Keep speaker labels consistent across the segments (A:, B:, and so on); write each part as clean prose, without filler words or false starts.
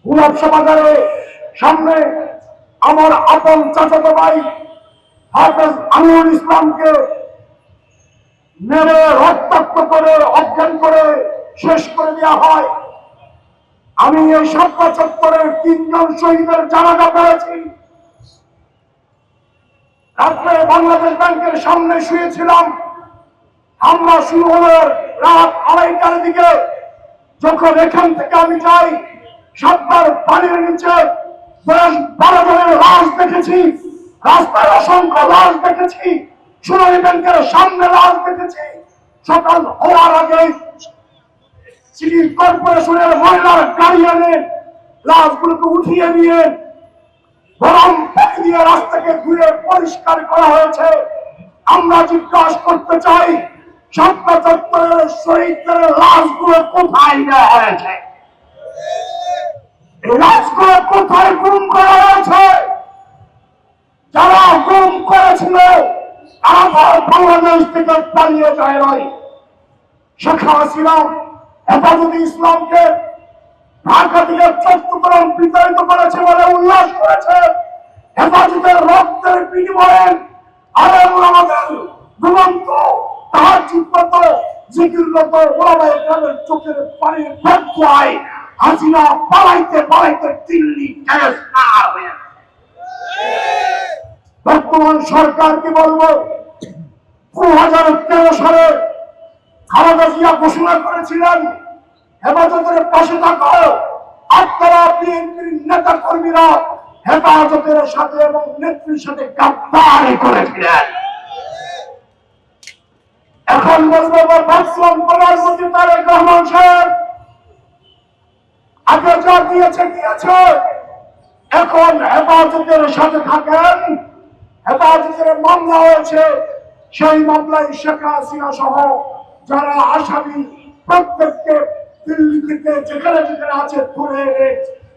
A: গুলাবশা বাজারে সামনে আমার আপন চাচাতো ভাই হাফেজ আমিনুল ইসলামকে মেরে রক্তাক্ত করে অজ্ঞান করে শেষ করে দেওয়া হয়। আমি এই শাপলা চত্বরের 3 জন শহীদের জানাজা পেয়েছি। রাত্রে বাংলাদেশ ব্যাংকের সামনে শুয়েছিলাম। হামলা শুরু হলো রাত 2:30টার দিকে। যখন এখান থেকে আমি যাই, সাতটার পানির নিচে 10-12 জনের লাশ দেখেছি, রাস্তায় অসংখ্য লাশ দেখেছি, সোনালী ব্যাংকের সামনে লাশ দেখেছি। সকাল হওয়ার আগে সিটি কর্পোরেশনের মহিলার গাড়ি এনে লাশগুলোকে উঠিয়ে নিয়ে গরম পানি দিয়ে রাস্তাকে ধুয়ে পরিষ্কার করা হয়েছে। আমরা জিজ্ঞাসা করতে চাই, শাপলা চত্বরের শহীদদের লাশগুলো কোথায় দেওয়া হয়েছে? এই লাশগুলো কোথায় গুম করা হয়েছে? যারা গুম করেছিল তারা বাংলাদেশ থেকে পালিয়ে যায় নাই। শেখ হাসিনা হেফাজতে ইসলামকে ঢাকা থেকে চট্টগ্রাম বিতাড়িত করেছে বলে উল্লাস করেছে। হেফাজতের রক্তের বিনিময়ে আমাদের দুরন্ত তাহাজ্জুদরত জিকিররত ওলামায়ে কেরামের চোখের পানির ব্যর্থতায় হাসিনা পালাইতে পালাইতে দিল্লি গ্যাস পার হয়ে বর্তমান সরকারকে বলবো, 2013 সালে খালেদা জিয়া ঘোষণা করেছিলেন হেফাজতের পাশে থাকো। আপনারা বিএনপির নেতা কর্মীরা হেফাজতের সাথে এবং নেত্রীর সাথে গাদ্দারি করেছিলেন। এখন বলবো বর্তমান প্রধানমন্ত্রী তারেক রহমান সাহেব আগে যা দিয়েছে, এখন হেফাজতের সাথে থাকেন। হেফাজতের মামলা হয়েছে, সেই মামলায় শেখ হাসিনা সহ যারা আসামি প্রত্যেককে দিল্লি থেকে যেখানে যেখানে আছে ধরে এনে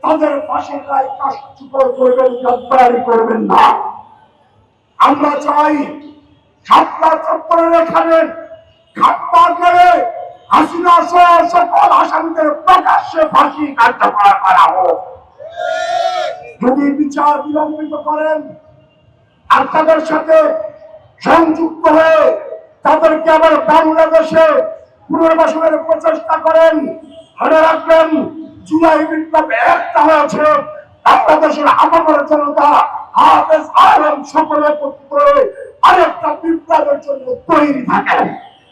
A: তাদের ফাঁসির রায় কার্যকর করবেন, গাদ্দারি করবেন না। আমরা চাই শাপলা চত্বরের এখানে ঘাটপা করে হাসিনা সহ সকল আসামিদের প্রকাশ্যে ফাঁসি কার্যকর করা হোক। যদি বিচার বিলম্বিত করেন আর তাদের সাথে সংযুক্ত হয়ে তাদেরকে আবার বাংলাদেশে পুনর্বাসনের প্রচেষ্টা করেন, মনে রাখবেন জুলাই বিপ্লব একটা হয়েছে। বাংলাদেশের আপামর জনতা হাফেজ আলম সকলে আরেকটা বিপ্লবের জন্য তৈরি থাকেন।